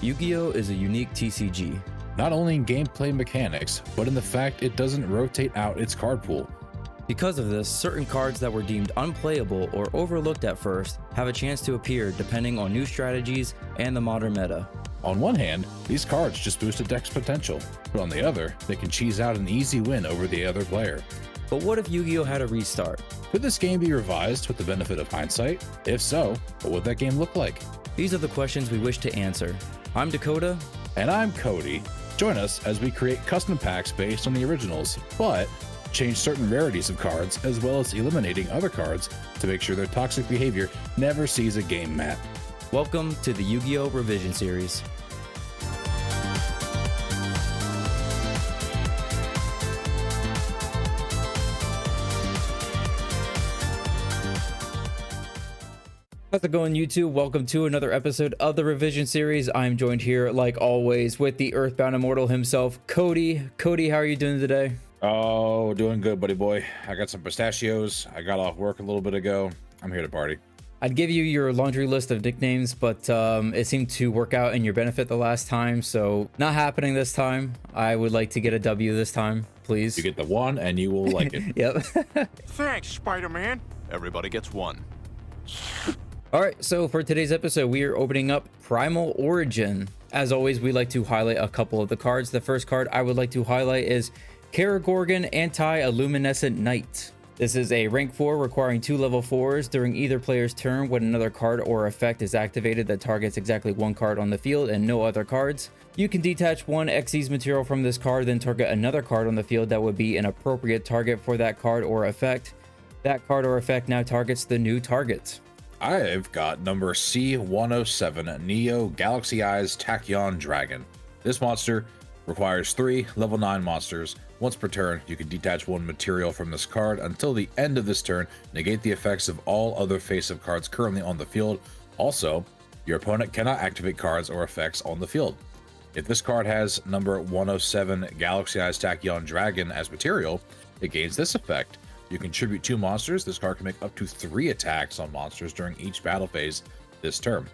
YuGiOh is a unique TCG. Not only in gameplay mechanics, but in the fact it doesn't rotate out its card pool. Because of this, certain cards that were deemed unplayable or overlooked at first have a chance to appear depending on new strategies and the modern meta. On one hand, these cards just boost a deck's potential, but on the other, they can cheese out an easy win over the other player. But what if YuGiOh had a restart? Could this game be revised with the benefit of hindsight? If so, what would that game look like? These are the questions we wish to answer. I'm Dakota. And I'm Cody. Join us as we create custom packs based on the originals, but change certain rarities of cards as well as eliminating other cards to make sure their toxic behavior never sees a game mat. Welcome to the YuGiOh Revision Series. How's it going, YouTube? Welcome to another episode of the Revision Series. I'm joined here, like always, with the Earthbound Immortal himself, Cody. Cody, how are you doing today? Oh, doing good, buddy boy. I got some pistachios. I got off work a little bit ago. I'm here to party. I'd give you your laundry list of nicknames, but it seemed to work out in your benefit the last time, so not happening this time. I would like to get a W this time, please. You get the one, and you will like it. Yep. Thanks, Spider-Man. Everybody gets one. All right, so for today's episode, we are opening up Primal Origin. As always, we like to highlight a couple of the cards. The first card I would like to highlight is Karagorgon Anti-Illuminescent Knight. This is a rank 4 requiring 2 level 4s during either player's turn when another card or effect is activated that targets exactly one card on the field and no other cards. You can detach one Xyz material from this card, then target another card on the field that would be an appropriate target for that card or effect. That card or effect now targets the new target. I've got number C107, Neo Galaxy Eyes Tachyon Dragon. This monster requires 3 level 9 monsters. Once per turn, you can detach one material from this card until the end of this turn, negate the effects of all other face-up cards currently on the field. Also, your opponent cannot activate cards or effects on the field. If this card has number 107, Galaxy Eyes Tachyon Dragon as material, it gains this effect. You contribute 2 monsters. This card can make up to 3 attacks on monsters during each battle phase this turn.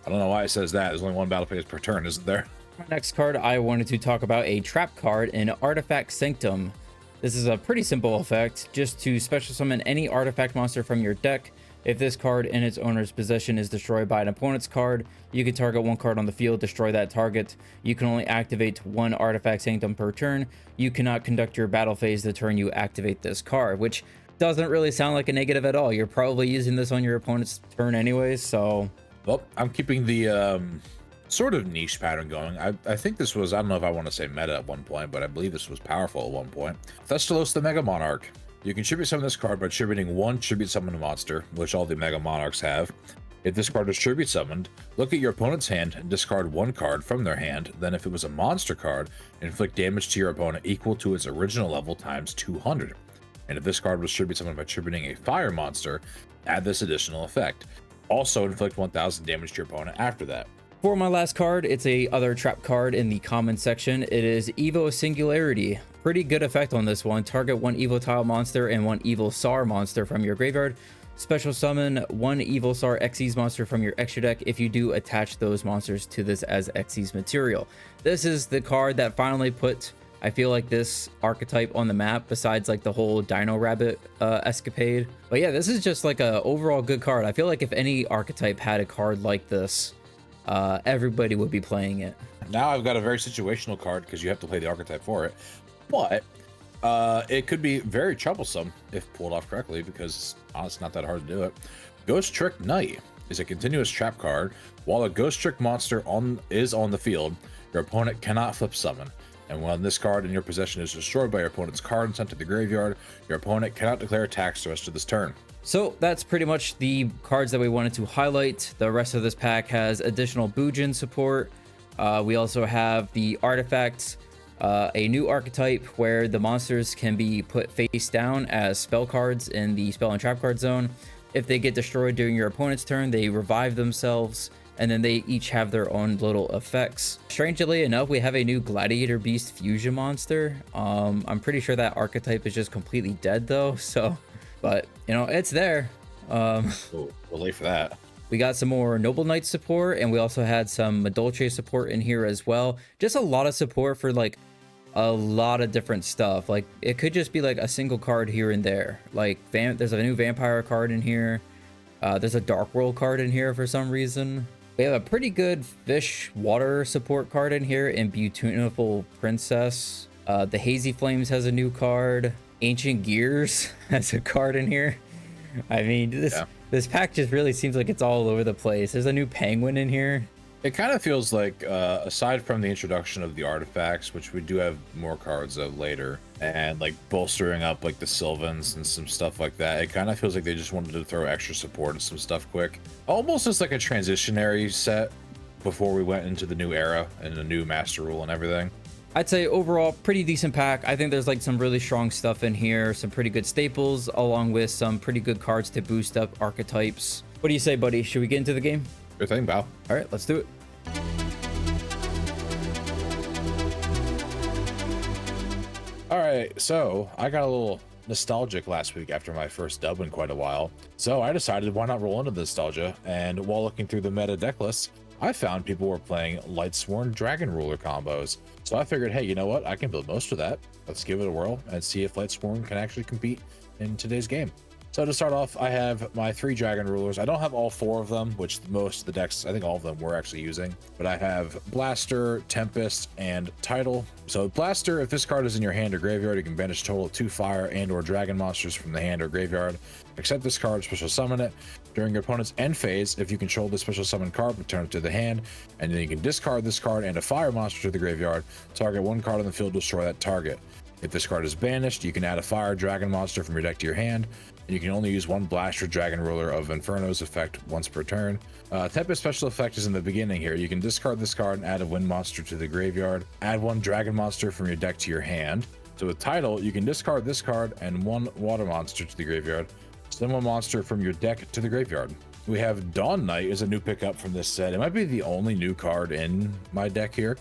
I don't know why it says that. There's only 1 battle phase per turn, isn't there? Next card, I wanted to talk about a trap card in Artifact Sanctum. This is a pretty simple effect, just to special summon any artifact monster from your deck. If this card in its owner's possession is destroyed by an opponent's card, you can target one card on the field, destroy that target. You can only activate 1 Artifact Sanctum per turn. You cannot conduct your battle phase the turn you activate this card, which doesn't really sound like a negative at all. You're probably using this on your opponent's turn anyways, so... Well, I'm keeping the sort of niche pattern going. I think this was, I don't know if I want to say meta at one point, but I believe this was powerful at one point. Thestalos the Mega Monarch. You can tribute summon this card by tributing 1 tribute summon monster, which all the Mega Monarchs have. If this card is tribute summoned, look at your opponent's hand and discard 1 card from their hand. Then if it was a monster card, inflict damage to your opponent equal to its original level times 200. And if this card was tribute summoned by tributing a fire monster, add this additional effect. Also inflict 1000 damage to your opponent after that. For my last card, it's a other trap card in the common section. It is Evo Singularity. Pretty good effect on this one. Target 1 Evil Tile monster and 1 Evil Sar monster from your graveyard. Special summon 1 Evil Sar Xyz monster from your extra deck if you do attach those monsters to this as Xyz material. This is the card that finally put, I feel like, this archetype on the map, besides like the whole Dino Rabbit escapade. But yeah, this is just like a overall good card. I feel like if any archetype had a card like this, everybody would be playing it. Now I've got a very situational card because you have to play the archetype for it, but it could be very troublesome if pulled off correctly because honestly, not that hard to do it. Ghost Trick Knight is a continuous trap card. While a Ghost Trick monster is on the field, your opponent cannot flip summon. And when this card in your possession is destroyed by your opponent's card and sent to the graveyard, your opponent cannot declare attacks the rest of this turn. So that's pretty much the cards that we wanted to highlight. The rest of this pack has additional Bujin support. We also have the artifacts, a new archetype where the monsters can be put face down as spell cards in the spell and trap card zone. If they get destroyed during your opponent's turn, they revive themselves, and then they each have their own little effects. Strangely enough, we have a new Gladiator Beast fusion monster. I'm pretty sure that archetype is just completely dead though, so... But, you know, it's there. We'll wait for that. We got some more Noble Knight support, and we also had some Madolche support in here as well. Just a lot of support for like a lot of different stuff. Like it could just be like a single card here and there. Like there's a new vampire card in here. There's a Dark World card in here for some reason. We have a pretty good fish water support card in here in Beautiful Princess. The Hazy Flames has a new card. Ancient Gears has a card in here. I mean, this pack just really seems like it's all over the place. There's a new penguin in here. It kind of feels like, aside from the introduction of the artifacts, which we do have more cards of later, and like bolstering up like the Sylvans and some stuff like that, it kind of feels like they just wanted to throw extra support and some stuff quick. Almost as like a transitionary set before we went into the new era and the new Master Rule and everything. I'd say overall, pretty decent pack. I think there's like some really strong stuff in here, some pretty good staples, along with some pretty good cards to boost up archetypes. What do you say, buddy? Should we get into the game? Good thing, Bao. All right, let's do it. All right, so I got a little nostalgic last week after my first dub in quite a while. So I decided why not roll into the nostalgia, and while looking through the meta deck list, I found people were playing Lightsworn Dragon Ruler combos. So I figured, hey, you know what? I can build most of that. Let's give it a whirl and see if Lightsworn can actually compete in today's game. So to start off, I have my 3 Dragon Rulers. I don't have all 4 of them, which most of the decks, I think all of them we're actually using. But I have Blaster, Tempest, and Tidal. So Blaster, if this card is in your hand or graveyard, you can banish a total of 2 fire and or dragon monsters from the hand or graveyard. Except this card, special summon it. During your opponent's end phase, if you control the special summon card, return it to the hand, and then you can discard this card and a fire monster to the graveyard. Target 1 card on the field to destroy that target. If this card is banished, you can add a fire dragon monster from your deck to your hand, and you can only use 1 Blaster Dragon Ruler of Inferno's effect once per turn. Tempest special effect is in the beginning here. You can discard this card and add a wind monster to the graveyard. Add 1 dragon monster from your deck to your hand. So with Tidal, you can discard this card and 1 water monster to the graveyard. Send 1 monster from your deck to the graveyard. We have Dawn Knight is a new pickup from this set. It might be the only new card in my deck here.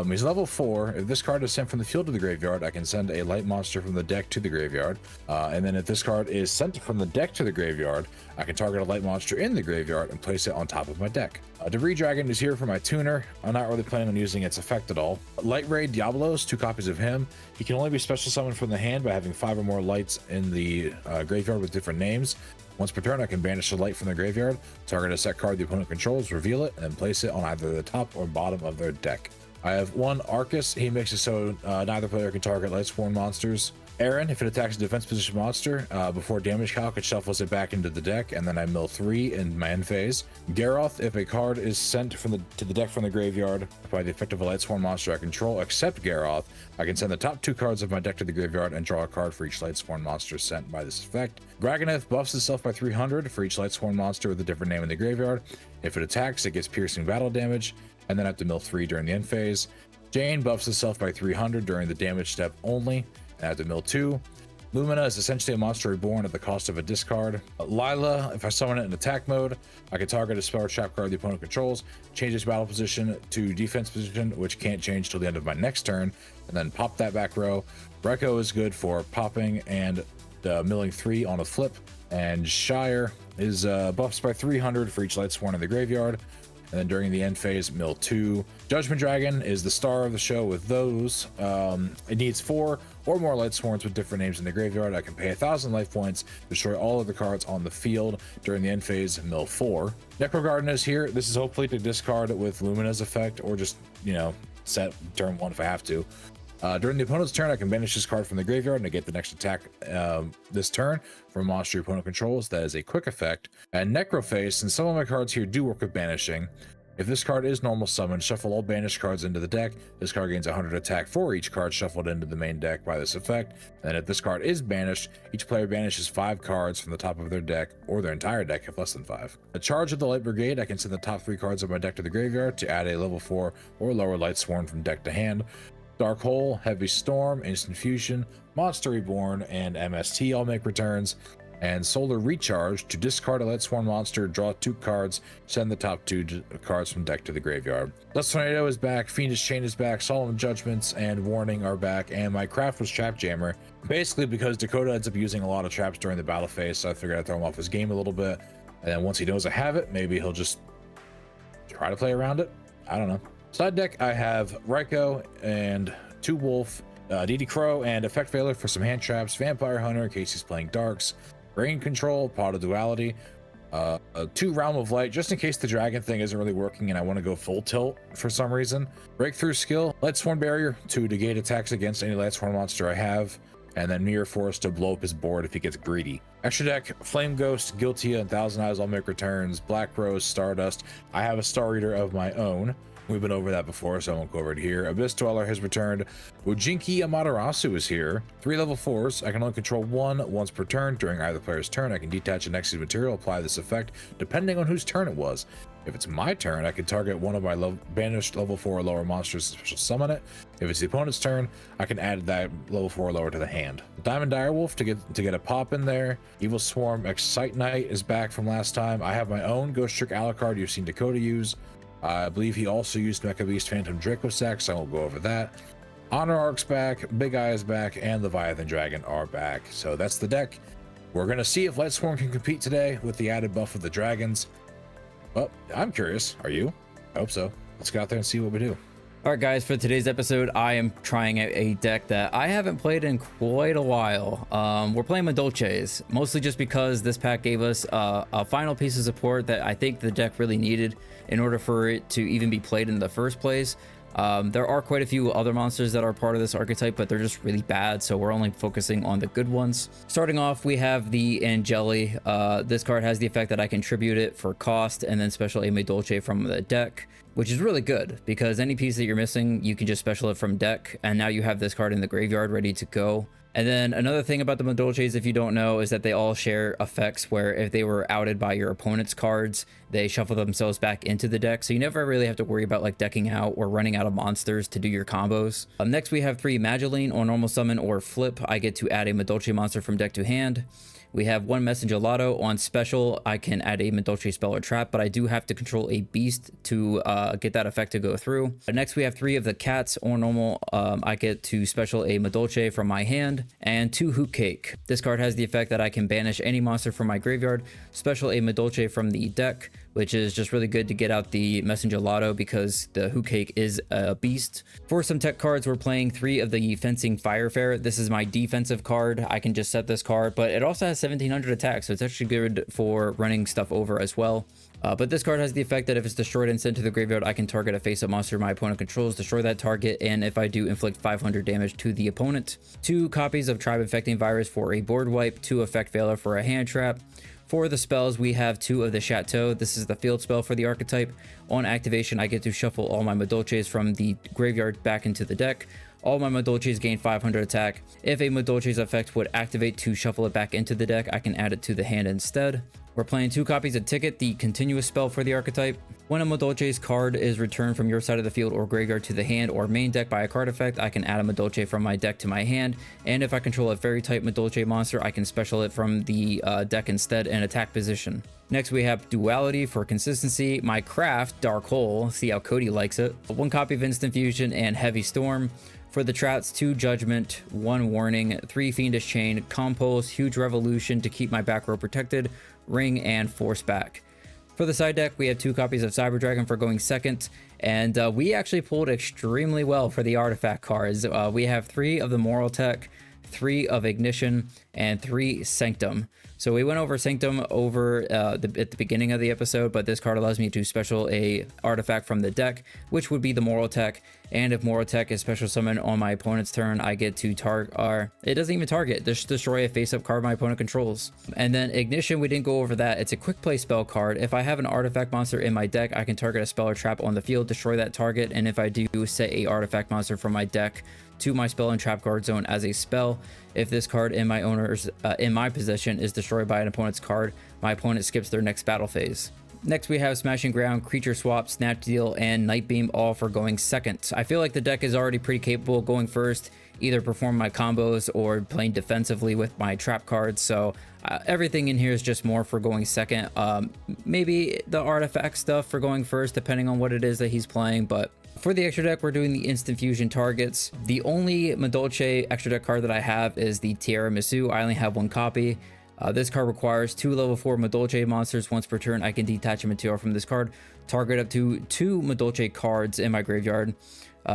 He's level 4. If this card is sent from the field to the graveyard, I can send a light monster from the deck to the graveyard. And then if this card is sent from the deck to the graveyard, I can target a light monster in the graveyard and place it on top of my deck. Debris Dragon is here for my tuner. I'm not really planning on using its effect at all. Light Ray Diablos, 2 copies of him. He can only be special summoned from the hand by having 5 or more lights in the graveyard with different names. Once per turn, I can banish a light from the graveyard, target a set card the opponent controls, reveal it, and place it on either the top or bottom of their deck. I have 1 Arcus. He makes it so neither player can target Lightsworn monsters. Aaron, if it attacks a defense position monster, before damage calc, it shuffles it back into the deck, and then I mill 3 in my end phase. Garroth, if a card is sent to the deck from the graveyard by the effect of a Lightsworn monster I control, except Garroth, I can send the top 2 cards of my deck to the graveyard and draw a card for each Lightsworn monster sent by this effect. Dragoneth buffs itself by 300 for each Lightsworn monster with a different name in the graveyard. If it attacks, it gets piercing battle damage, and then I have to mill 3 during the end phase. Jane buffs itself by 300 during the damage step only, and I have to mill 2. Lumina is essentially a monster reborn at the cost of a discard. Lila, if I summon it in attack mode, I can target a spell or trap card the opponent controls, change its battle position to defense position, which can't change till the end of my next turn, and then pop that back row. Rekko is good for popping and milling 3 on a flip, and Shire is buffs by 300 for each Lightsworn in the graveyard. And then during the end phase, mill 2. Judgment Dragon is the star of the show with those. It needs 4 or more Lightsworns with different names in the graveyard. I can pay 1,000 life points, destroy all of the cards on the field. During the end phase, mill 4. Necro Garden is here. This is hopefully to discard with Lumina's effect, or just, set turn 1 if I have to. During the opponent's turn, I can banish this card from the graveyard and negate the next attack this turn from a monster your opponent controls. That is a quick effect. And Necroface, and some of my cards here do work with banishing. If this card is normal summoned, shuffle all banished cards into the deck. This card gains 100 attack for each card shuffled into the main deck by this effect. And if this card is banished, each player banishes 5 cards from the top of their deck, or their entire deck if less than 5. A charge of the Light Brigade, I can send the top 3 cards of my deck to the graveyard to add a level 4 or lower Lightsworn from deck to hand. Dark Hole, Heavy Storm, Instant Fusion, Monster Reborn, and MST all make returns. And Solar Recharge, to discard a Lightsworn monster, draw 2 cards, send the top 2 cards from deck to the graveyard. Dust Tornado is back, Fiendish Chain is back, Solemn Judgments and Warning are back, and my craft was Trap Jammer. Basically because Dakota ends up using a lot of traps during the battle phase, so I figured I'd throw him off his game a little bit. And then once he knows I have it, maybe he'll just try to play around it. I don't know. Side deck, I have Ryko and 2 Wolf, DD Crow, and Effect Veiler for some hand traps, Vampire Hunter in case he's playing Darks, Brain Control, Pot of Duality, 2 Realm of Light just in case the dragon thing isn't really working and I want to go full tilt for some reason. Breakthrough Skill, Lightsworn Barrier to negate attacks against any Lightsworn monster I have, and then Mirror Force to blow up his board if he gets greedy. Extra deck, Flame Ghost, Guiltia, and Thousand Eyes all make returns, Black Rose, Stardust. I have a Star Eater of my own. We've been over that before, so I won't go over it here. Abyss Dweller has returned. Ujinki Amaterasu is here. 3 level 4s. I can only control 1 once per turn. During either player's turn, I can detach an extra material, apply this effect, depending on whose turn it was. If it's my turn, I can target one of my banished level 4 or lower monsters and special summon it. If it's the opponent's turn, I can add that level 4 or lower to the hand. Diamond Direwolf to get a pop in there. Evil Swarm Excite Knight is back from last time. I have my own Ghost Trick Alucard you've seen Dakota use. I believe he also used Mecha Beast Phantom Draco Sack, so I won't go over that. Honor Ark's back, Big Eye is back, and Leviathan Dragon are back. So that's the deck. We're going to see if Lightsworn can compete today with the added buff of the dragons. Well, I'm curious. Are you? I hope so. Let's go out there and see what we do. All right, guys, for today's episode, I am trying out a deck that I haven't played in quite a while. We're playing Madolches, mostly just because this pack gave us a final piece of support that I think the deck really needed in order for it to even be played in the first place. There are quite a few other monsters that are part of this archetype, but they're just really bad, so we're only focusing on the good ones. Starting off, we have the Angeli. This card has the effect that I can tribute it for cost, and then special a Madolche from the deck, which is really good because any piece that you're missing, you can just special it from deck, and now you have this card in the graveyard ready to go. And then another thing about the Madolches, if you don't know, is that they all share effects where if they were outed by your opponent's cards, they shuffle themselves back into the deck. So you never really have to worry about like decking out or running out of monsters to do your combos. Next, we have 3 Magileine on normal summon or flip. I get to add a Madolche monster from deck to hand. We have 1 Messengelato on special. I can add a Madolche spell or trap, but I do have to control a beast to get that effect to go through. Next, we have 3 of the cats on normal. I get to special a Madolche from my hand, and 2 Hoot Cake. This card has the effect that I can banish any monster from my graveyard, special a Madolche from the deck, which is just really good to get out the Messengelato because the Hoot Cake is a beast. For some tech cards, we're playing 3 of the Fencing Firefarer. This is my defensive card. I can just set this card, but it also has 1700 attack, so it's actually good for running stuff over as well. But this card has the effect that if it's destroyed and sent to the graveyard, I can target a face-up monster my opponent controls, destroy that target, and if I do, inflict 500 damage to the opponent. 2 copies of Tribe Infecting Virus for a board wipe, 2 Effect Veiler for a hand trap. For the spells, we have 2 of the Chateau. This is the field spell for the archetype. On activation, I get to shuffle all my Madolches from the graveyard back into the deck. All my Madolches gain 500 attack. If a Madolche's effect would activate to shuffle it back into the deck, I can add it to the hand instead. We're playing 2 copies of Ticket, the continuous spell for the archetype. When a Madolche's card is returned from your side of the field or graveyard to the hand or main deck by a card effect, I can add a Madolche from my deck to my hand. And if I control a very type Madolche monster, I can special it from the deck instead in attack position. Next, we have Duality for consistency. My craft, Dark Hole, see how Cody likes it. 1 copy of Instant Fusion and Heavy Storm. For the traps, 2 Judgment, 1 Warning, 3 Fiendish Chain, Compulse, Huge Revolution to keep my back row protected, Ring, and Force Back. For the side deck, we have 2 copies of Cyber Dragon for going second, and we actually pulled extremely well for the artifact cards. We have 3 of the Moral Tech, 3 of Ignition, and 3 Sanctum. So we went over Sanctum at the beginning of the episode, but this card allows me to special a artifact from the deck, which would be the Moral Tech. And if Moral Tech is special summoned on my opponent's turn, I get to target, it doesn't even target, just destroy a face-up card my opponent controls. And then Ignition, we didn't go over that. It's a quick play spell card. If I have an artifact monster in my deck, I can target a spell or trap on the field, destroy that target. And if I do, set a artifact monster from my deck to my spell and trap guard zone as a spell. If this card in my possession is destroyed by an opponent's card, my opponent skips their next battle phase. Next, we have Smashing Ground, Creature Swap, Snap Deal, and Night Beam, all for going second. I feel like the deck is already pretty capable of going first, either perform my combos or playing defensively with my trap cards. So everything in here is just more for going second. Maybe the artifact stuff for going first, depending on what it is that he's playing, but for the extra deck, we're doing the Instant Fusion targets. The only Madolche extra deck card that I have is the Tiramisu. I only have 1 copy. This card requires 2 level 4 Madolche monsters. Once per turn, I can detach a material from this card, target up to 2 Madolche cards in my graveyard,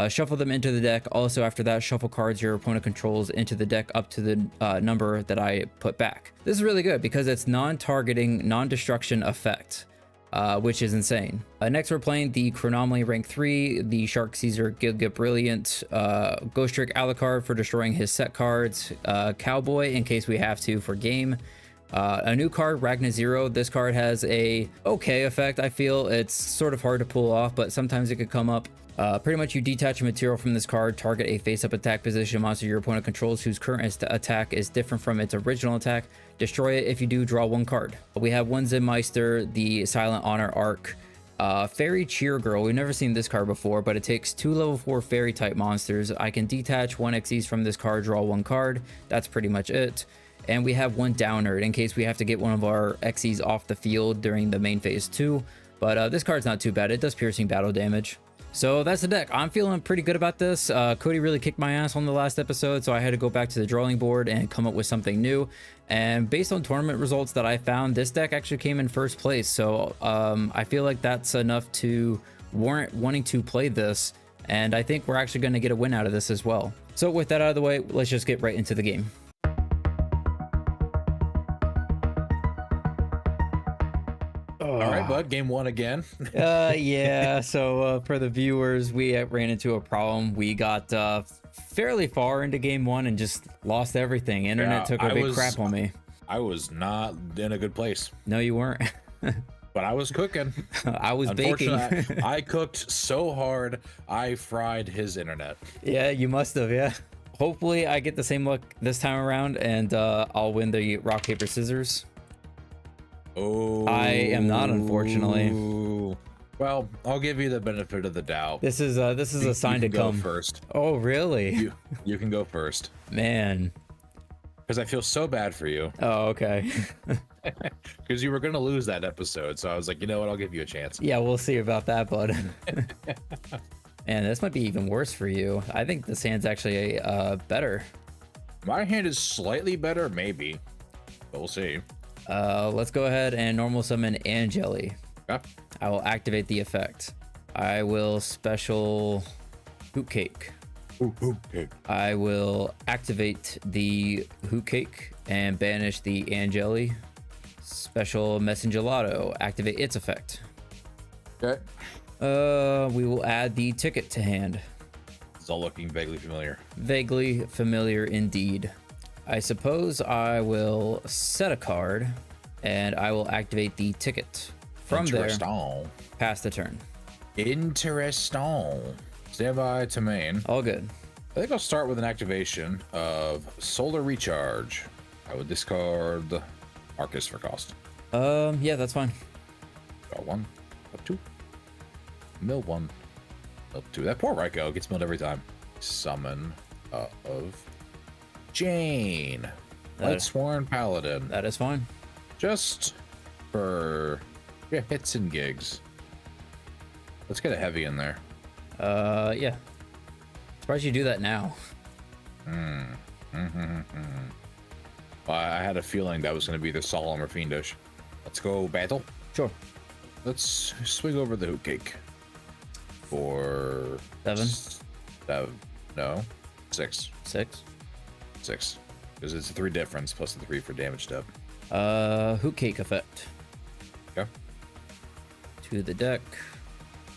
shuffle them into the deck. Also after that, shuffle cards your opponent controls into the deck up to the number that I put back. This is really good because it's non-targeting, non-destruction effect, which is insane. Next, we're playing the Chronomaly rank 3, the Shark Caesar Giga Brilliant, Ghost Trick Alucard for destroying his set cards, Cowboy in case we have to for game. A new card, Ragna Zero. This card has a okay effect. I feel it's sort of hard to pull off, but sometimes it could come up. Pretty much you detach a material from this card, target a face-up attack position monster your opponent controls whose current attack is different from its original attack. Destroy it. If you do, draw 1 card. We have one Zenmeister, the Silent Honor Arc, Fairy Cheer Girl. We've never seen this card before, but it takes 2 level 4 fairy type monsters. I can detach 1 Xyz from this card, draw 1 card. That's pretty much it. And we have 1 Downer in case we have to get one of our Xyz off the field during the main phase 2. But this card's not too bad. It does piercing battle damage. So that's the deck. I'm feeling pretty good about this. Cody really kicked my ass on the last episode, so I had to go back to the drawing board and come up with something new. And based on tournament results that I found, this deck actually came in first place. So I feel like that's enough to warrant wanting to play this. And I think we're actually going to get a win out of this as well. So with that out of the way, let's just get right into the game. All right, bud. Game 1 again. Yeah. So for the viewers, we ran into a problem. We got fairly far into game 1 and just lost everything. Internet took a big crap on me. I was not in a good place. No, you weren't. But I was cooking. I was baking. I cooked so hard, I fried his internet. Yeah, you must have. Yeah. Hopefully, I get the same luck this time around, and I'll win the rock paper scissors. Oh, I am not, unfortunately. Well, I'll give you the benefit of the doubt. This is a sign to come first. Oh, really? You can go first, man. Because I feel so bad for you. Oh, okay. Because you were gonna lose that episode, so I was like, you know what? I'll give you a chance. Yeah, we'll see about that, bud. And this might be even worse for you. I think this hand's actually better. My hand is slightly better, maybe. But we'll see. Let's go ahead and normal summon Angeli. Yeah. I will activate the effect. I will special Hoot Cake. Okay. I will activate the Hoot Cake and banish the Angeli. Special Messengelato. Activate its effect. Okay. We will add the ticket to hand. It's all looking vaguely familiar. Vaguely familiar indeed. I suppose I will set a card and I will activate the ticket. From there, pass the turn. Interesting. Stand by to main. All good. I think I'll start with an activation of Solar Recharge. I would discard Arcus for cost. Yeah, that's fine. Draw 1, up 2. Mill 1, up 2. That poor Raikou gets milled every time. Summon of Jane. Lightsworn Paladin. That is fine. Just for hits and gigs. Let's get a heavy in there. Yeah. Surprised you do that now. Well, I had a feeling that was going to be the Solemn or Fiendish. Let's go battle. Sure. Let's swing over the Hoot Cake. For 7. No, 6. 6. 6. Because it's a 3 difference plus the 3 for damage step. Hoot Cake effect. Okay. To the deck.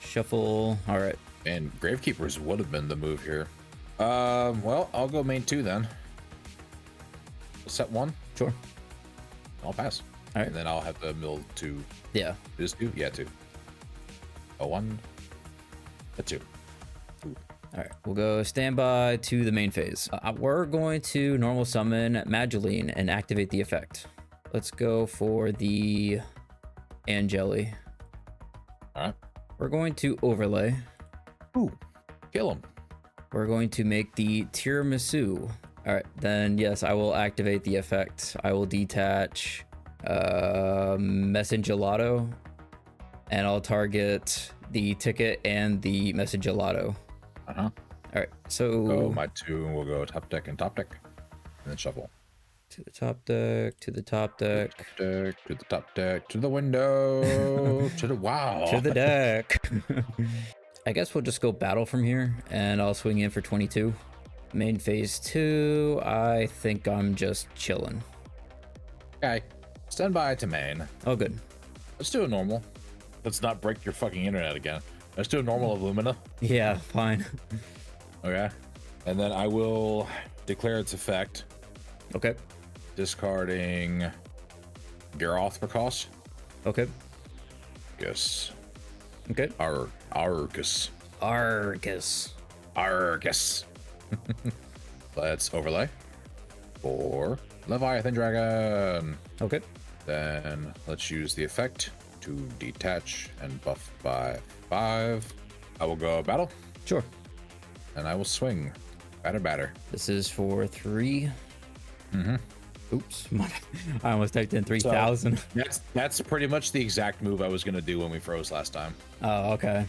Shuffle. All right. And Gravekeepers would have been the move here. Well, I'll go main 2 then. Set 1. Sure. I'll pass. All right. And then I'll have to mill 2. Yeah. Is 2? Yeah, 2. A 1. A 2. All right, we'll go standby to the main phase. We're going to normal summon Mageline and activate the effect. Let's go for the Angeli. All right. We're going to overlay. Ooh, kill him. We're going to make the tiramisu. All right, then yes, I will activate the effect. I will detach Messengelato, and I'll target the ticket and the Messengelato. Uh-huh. All right, so my 2 will go top deck and top deck, and then shuffle. To the top deck, to the top deck, Deck, to the top deck, to the window, to the wow. to the deck. I guess we'll just go battle from here, and I'll swing in for 22. Main phase 2, I think I'm just chilling. Okay, stand by to main. Oh, good. Let's do a normal. Let's not break your fucking internet again. Let's do a normal of Lumina. Yeah, fine. Okay. And then I will declare its effect, Okay. discarding Garroth for cost. Okay. Yes. Okay. Argus. Argus. Argus. Let's overlay for Leviathan Dragon. Okay. Then let's use the effect to detach and buff by 5. I will go battle, Sure. and I will swing. Batter. This is for 3. Oops. I almost typed in 3,000. That's pretty much the exact move I was gonna do when we froze last time. Oh, okay.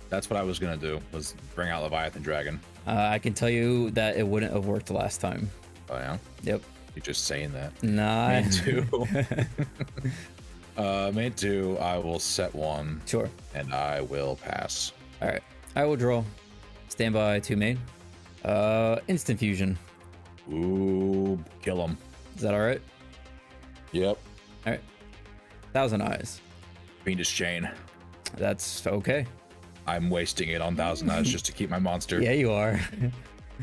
That's what I was gonna do, was bring out Leviathan Dragon. I can tell you that it wouldn't have worked last time. Oh yeah? Yep. You're just saying that. Nah. Main 2. Main 2, I will set 1. Sure. And I will pass. All right. I will draw. Stand by 2 main. Instant fusion. Ooh, kill him. Is that all right? Yep. All right. 1,000 eyes. Fiendish Chain. That's okay. I'm wasting it on Thousand Eyes just to keep my monster. Yeah, you are.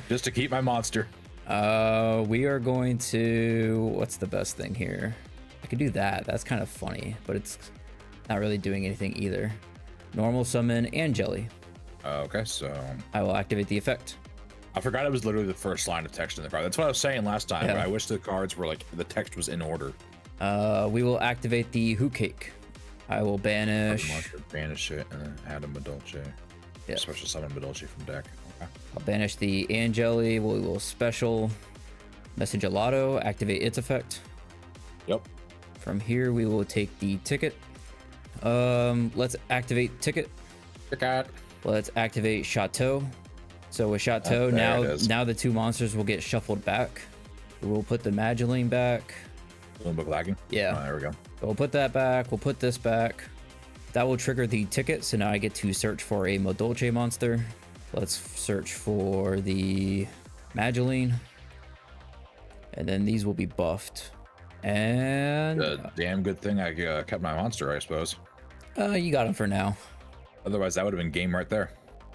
Just to keep my monster. We are going to, what's the best thing here? I could do that. That's kind of funny, but it's not really doing anything either. Normal summon and jelly. Okay, so I will activate the effect. I forgot it was literally the first line of text in the card. That's what I was saying last time. Yeah. But I wish the cards were like the text was in order. We will activate the Hoot Cake. I will banish. Monster, banish it and then add a Medolce. Yeah. Special summon Medolce from deck. Okay. I'll banish the Angeli. We will special message Gelato, activate its effect. Yep. From here, we will take the ticket. Let's activate ticket. Ticket. Let's activate Chateau. So with Chateau, now the 2 monsters will get shuffled back. We'll put the Magdalene back. Little book lagging. Yeah. Oh, there we go. So we'll put that back. We'll put this back. That will trigger the ticket. So now I get to search for a Medolce monster. Let's search for the Magdalene. And then these will be buffed. And Damn good thing I kept my monster, I suppose. you got him for now. Otherwise, that would have been game right there.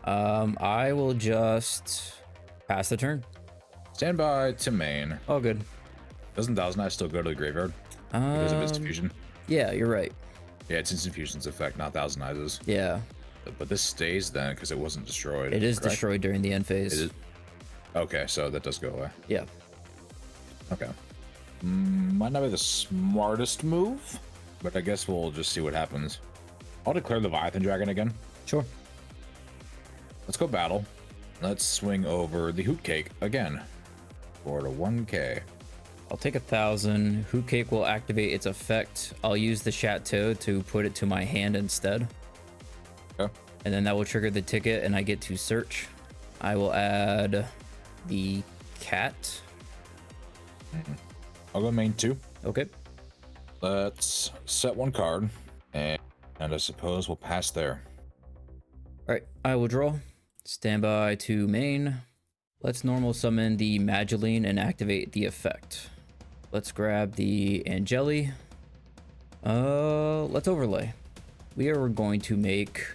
I will just pass the turn. Stand by to main. Oh, good. Doesn't Thousand Eyes still go to the graveyard because of its fusion? Yeah, you're right. Yeah, it's instant fusion's effect, not Thousand Eyes'. Yeah, But this stays then because it wasn't destroyed. it is correct? destroyed during the end phase. It is. Okay, so that does go away. Yeah. Okay. Might not be the smartest move, but I guess we'll just see what happens. I'll declare the Leviathan Dragon again. Sure. Let's go battle. Let's swing over the Hoot Cake again for the 1k. I'll take 1,000. Hoot Cake will activate its effect. I'll use the Chateau to put it to my hand instead. Okay. And then that will trigger the ticket and I get to search. I will add the cat. I'll go main 2. Okay. Let's set 1 card, and I suppose we'll pass there. All right. I will draw. Stand by to main. Let's normal summon the Magdalene and activate the effect. Let's grab the Angeli. Let's overlay. We are going to make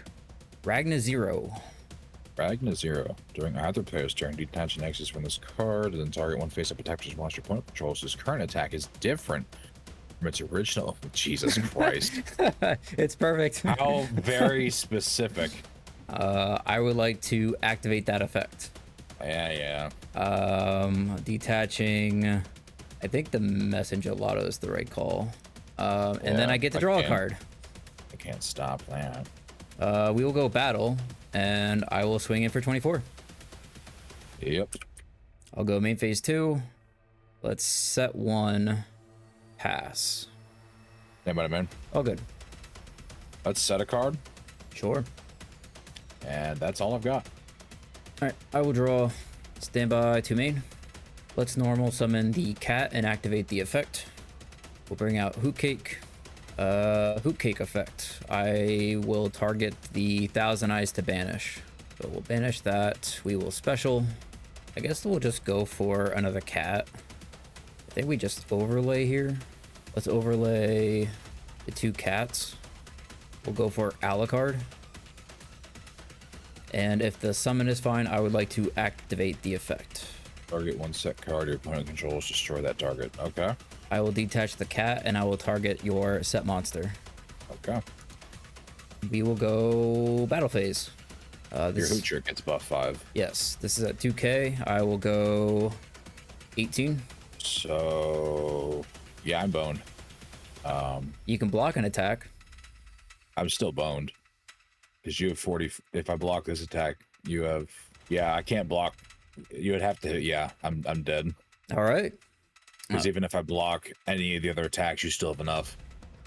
Ragna 0. Ragna 0. During either player's turn, detach an Nexus from this card, then target one face-up attack which monster opponent controls. His current attack is different from its original. Jesus Christ. It's perfect. How very specific. I would like to activate that effect. Yeah. Detaching. I think the Messenger Lotto is the right call. And then I get to draw a card. I can't stop that. We will go battle, and I will swing in for 24. Yep. I'll go main phase 2. Let's set 1. Pass. Anybody, man? Oh, good. Let's set a card, Sure. and that's all I've got. All right. I will draw. Stand by to main. Let's normal summon the cat and activate the effect. We'll bring out Hoot Cake. Hoot Cake effect. I will target the Thousand Eyes to banish. So we'll banish that. We will special. I guess we'll just go for another cat. I think we just overlay here. Let's overlay the 2 cats. We'll go for Alucard. And if the summon is fine, I would like to activate the effect. Target 1 set card your opponent controls, destroy that target. Okay. I will detach the cat and I will target your set monster. Okay. We will go battle phase. Your Hoot Trick gets buff 5. Yes, this is at 2k. I will go 18. So, yeah, I'm boned. You can block an attack. I'm still boned. Because you have 40. If I block this attack, you have. Yeah, I can't block. You would have to hit. Yeah, I'm dead. All right. Because even if I block any of the other attacks, you still have enough.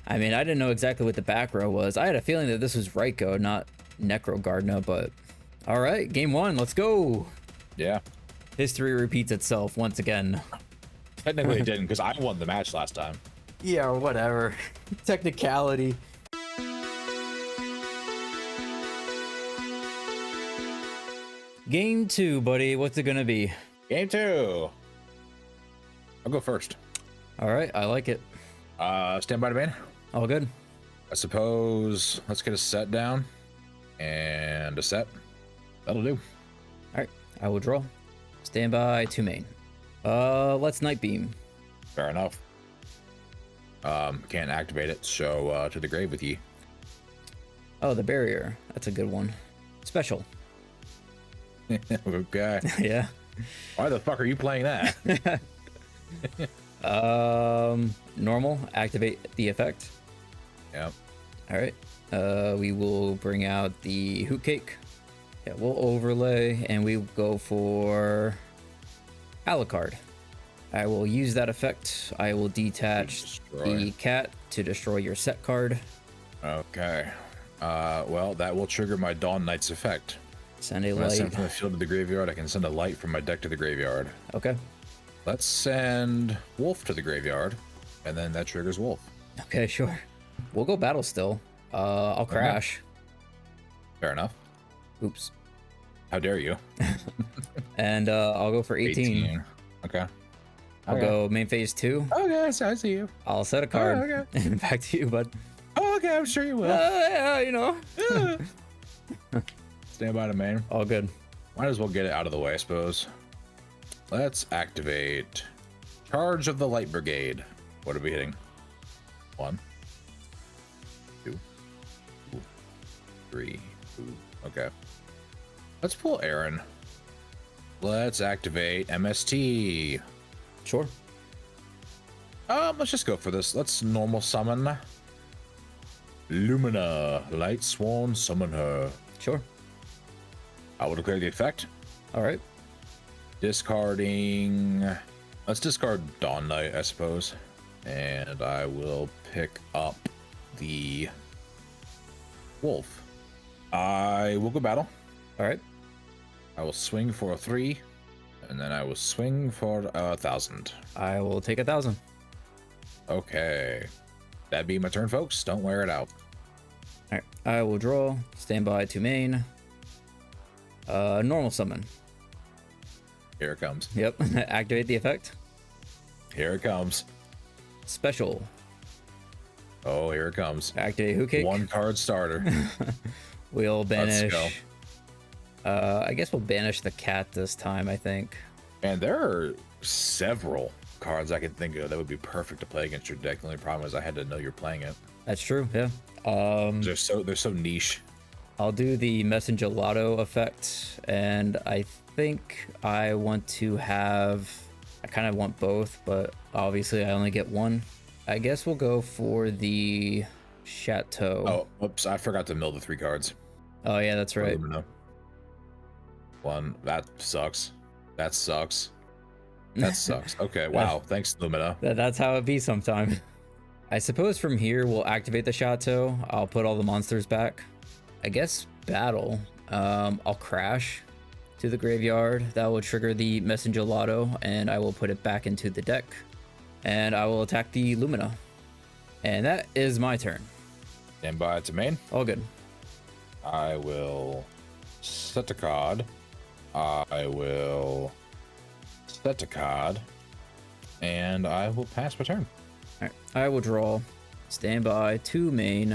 I mean, I didn't know exactly what the back row was. I had a feeling that this was Raiko, not Necro Gardna, but all right, game 1, let's go. Yeah. History repeats itself once again. Technically, it didn't because I won the match last time. Yeah, whatever. Technicality. Game 2, buddy. What's it gonna be? Game 2. I'll go first. All right, I like it. Stand by, man. All good. I suppose let's get a set down and a set. That'll do. All right, I will draw. Stand by 2 main. Let's Night Beam. Fair enough. Can't activate it, so to the grave with ye. Oh, the barrier. That's a good one. Special. Okay. Yeah. Why the fuck are you playing that? Normal. Activate the effect. Yep. All right. We will bring out the Hoot Cake. Yeah, we'll overlay and we go for Alucard. I will use that effect. I will detach the cat to destroy your set card. Okay. Well, that will trigger my Dawn Knight's effect. Send a When I light. send from the field to the graveyard, I can send a light from my deck to the graveyard. Okay. Let's send Wolf to the graveyard, and then that triggers Wolf. Okay, sure. We'll go battle still. I'll crash. Fair enough. Oops. How dare you? And I'll go for 18. Okay. I'll go main phase 2. Okay, so I see you. I'll set a card. Oh, okay. And back to you, bud. Oh, okay, I'm sure you will. Yeah, you know. Stand by the main. All good. Might as well get it out of the way, I suppose. Let's activate Charge of the Light Brigade. What are we hitting? 1, 2, 3. Okay. Let's pull Aaron. Let's activate MST. Sure. Let's just go for this. Let's normal summon Lumina. Light Sworn, summon her. Sure. I will declare the effect. All right. Discarding. Let's discard Dawn Knight, I suppose. And I will pick up the Wolf. I will go battle. All right. I will swing for a 3. And then I will swing for 1,000. I will take 1,000. Okay. That'd be my turn, folks. Don't wear it out. All right. I will draw. Stand by 2 main. Normal summon. Here it comes. Yep. Activate the effect. Here it comes. Special. Oh, here it comes. Activate Hoot Cake. 1 card starter. We'll banish. Let's I guess we'll banish the cat this time, I think. And there are several cards I can think of that would be perfect to play against your deck. The only problem is I had to know you're playing it. That's true, yeah. They're so niche. I'll do the Messenger Lotto effect, and I think I want to have... I kind of want both, but obviously I only get one. I guess we'll go for the Chateau. Oh, oops, I forgot to mill the 3 cards. Oh, yeah, that's right. One, that sucks. That sucks. That sucks. Okay, wow. Thanks, Lumina. That's how it be sometime. I suppose from here we'll activate the Chateau. I'll put all the monsters back. I guess battle. I'll crash to the graveyard. That will trigger the Messenger Lotto, and I will put it back into the deck. And I will attack the Lumina. And that is my turn. Stand by to main. All good. I will set a card. I will set a card. And I will pass my turn. All right, I will draw. Stand by to main.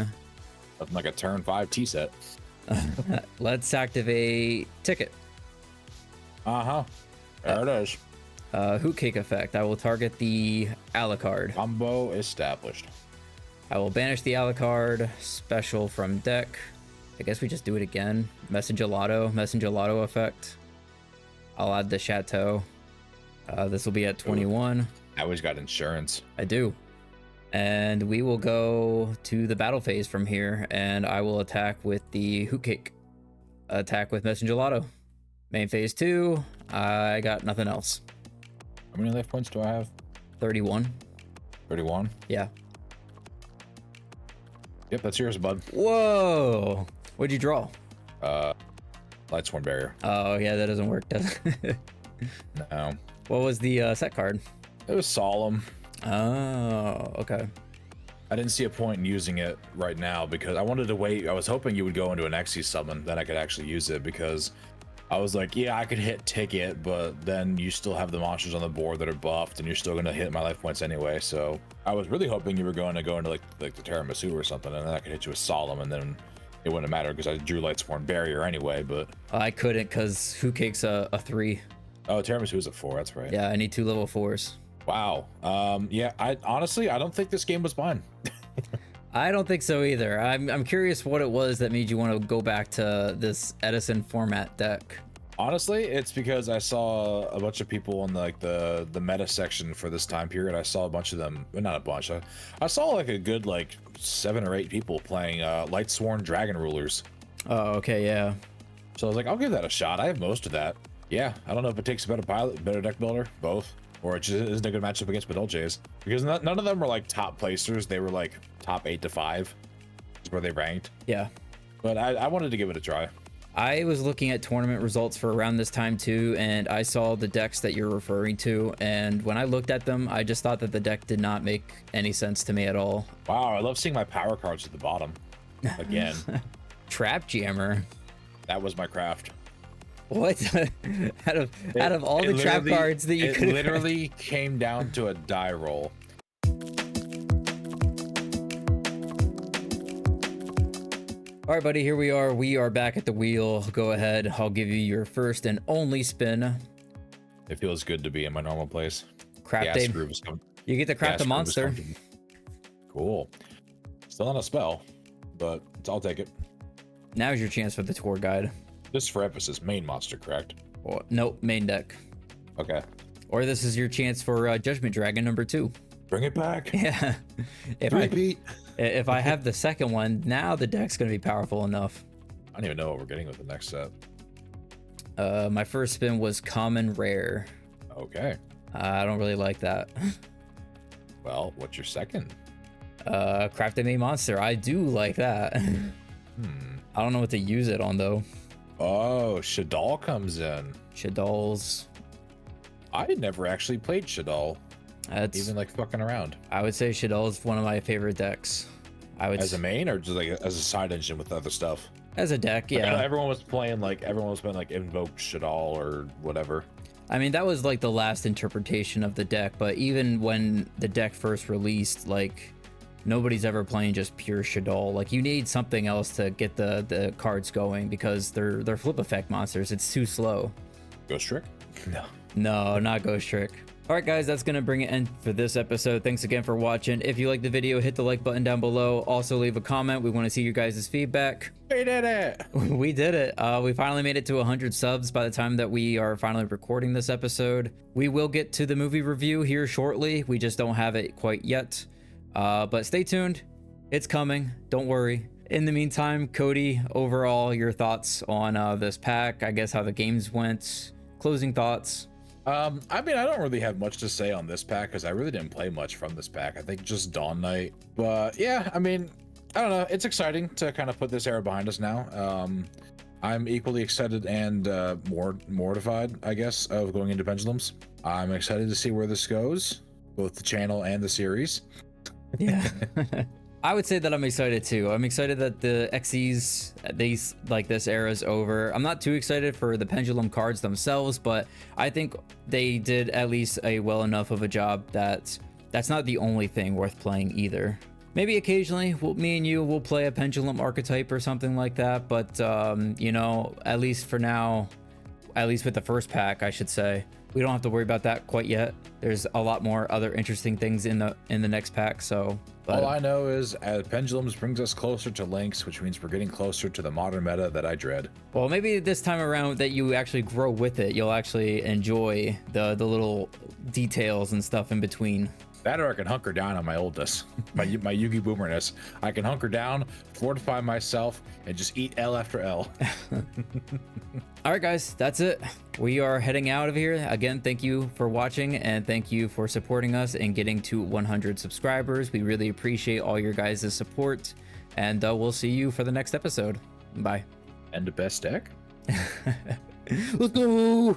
Nothing like a turn 5 T set. Let's activate Ticket. Uh-huh. There it is. Hoot Cake effect. I will target the Alucard. Combo established. I will banish the Alucard. Special from deck. I guess we just do it again. Messenger Lotto effect. I'll add the Chateau. This will be at 21. I always got insurance. I do. And we will go to the battle phase from here, and I will attack with the Hoot Cake. Attack with Messenger Lotto. Main phase 2. I got nothing else. How many life points do I have? 31. 31? Yeah. Yep, that's yours, bud. Whoa! What'd you draw? Lightsworn Barrier. Oh, yeah, that doesn't work, does it? No. What was the set card? It was Solemn. Oh, okay. I didn't see a point in using it right now because I wanted to wait. I was hoping you would go into an Xe summon, then I could actually use it because I was like, yeah, I could hit Ticket, but then you still have the monsters on the board that are buffed and you're still going to hit my life points anyway. So I was really hoping you were going to go into like the Tiramisu or something, and then I could hit you with Solemn, and then it wouldn't matter because I drew Lightsworn Barrier anyway, but I couldn't because Hoot Cake's a 3. oh, Tiramisu is a 4. That's right. Yeah, I need 2 level 4s. Wow. Yeah, I honestly, I don't think this game was mine. I don't think so either. I'm curious what it was that made you want to go back to this Edison format deck. Honestly, it's because I saw a bunch of people in like the meta section for this time period. I saw a bunch of them, well, not a bunch. I saw like a good like 7 or 8 people playing Lightsworn Dragon Rulers. Oh, okay, yeah. So I was like, I'll give that a shot. I have most of that. Yeah, I don't know if it takes a better pilot, better deck builder, both, or it just isn't a good matchup against Badoljays. Because none of them were like top placers. They were like top 8 to 5 is where they ranked. Yeah. But I wanted to give it a try. I was looking at tournament results for around this time too, and I saw the decks that you're referring to, and when I looked at them, I just thought that the deck did not make any sense to me at all. Wow, I love seeing my power cards at the bottom. Again. Trap Jammer. That was my craft. What? out of all the trap cards that you could literally came down to a die roll. All right, buddy, here we are. We are back at the wheel. Go ahead. I'll give you your first and only spin. It feels good to be in my normal place. Craft a, you get to craft a monster. Cool. Still on a spell, but I'll take it. Now's your chance for the tour guide. Just for emphasis, main monster, correct? Oh, nope, main deck. Okay. Or this is your chance for Judgment Dragon number 2. Bring it back. Yeah. If I have the second one, now the deck's going to be powerful enough. I don't even know what we're getting with the next set. My first spin was common rare. Okay. I don't really like that. Well, what's your second? Craft a main monster. I do like that. I don't know what to use it on though. Oh, Shadal comes in. Shadal's. I never actually played Shadal. That's even like fucking around. I would say Shadal's one of my favorite decks. As a main or just like as a side engine with other stuff? As a deck, yeah. Like, everyone was playing like Invoke Shadal or whatever. I mean, that was like the last interpretation of the deck, but even when the deck first released, like nobody's ever playing just pure Shadal. Like you need something else to get the cards going because they're flip effect monsters. It's too slow. Ghost Trick? No, not Ghost Trick. All right, guys, that's going to bring it in for this episode. Thanks again for watching. If you liked the video, hit the like button down below. Also, leave a comment. We want to see your guys' feedback. We did it. We did it. We finally made it to 100 subs by the time that we are finally recording this episode. We will get to the movie review here shortly. We just don't have it quite yet. But stay tuned. It's coming. Don't worry. In the meantime, Cody, overall, your thoughts on this pack, I guess how the games went, closing thoughts. I mean, I don't really have much to say on this pack because I really didn't play much from this pack. I think just Dawn Knight. But yeah, I mean, I don't know. It's exciting to kind of put this era behind us now. I'm equally excited and more mortified, I guess, of going into pendulums. I'm excited to see where this goes, both the channel and the series. Yeah. I would say that I'm excited too. I'm excited that the XEs, this era is over. I'm not too excited for the pendulum cards themselves, but I think they did at least a well enough of a job that that's not the only thing worth playing either. Maybe occasionally me and you will play a pendulum archetype or something like that, but you know, at least for now, at least with the first pack, I should say, we don't have to worry about that quite yet. There's a lot more other interesting things in the next pack, so all I know is pendulums brings us closer to Lynx, which means we're getting closer to the modern meta that I dread. Well, maybe this time around that you actually grow with it, you'll actually enjoy the little details and stuff in between. That, or I can hunker down on my oldness, my Yugi boomerness. I can hunker down, fortify myself, and just eat L after L. All right, guys, that's it. We are heading out of here. Again, thank you for watching, and thank you for supporting us and getting to 100 subscribers. We really appreciate all your guys' support, and we'll see you for the next episode. Bye. And the best deck? Let's go.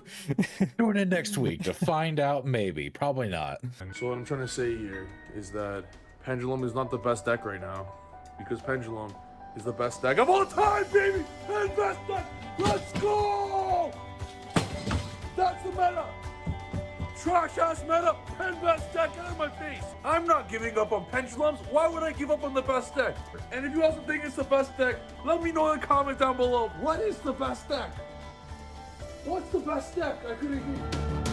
Tune in next week to find out. Maybe, probably not. So what I'm trying to say here is that Pendulum is not the best deck right now, because Pendulum is the best deck of all time, baby. And best deck. Let's go. That's the meta. Trash ass meta. Pen best deck out of my face. I'm not giving up on Pendulums. Why would I give up on the best deck? And if you also think it's the best deck, let me know in the comments down below. What is the best deck? What's the best deck? I couldn't hear.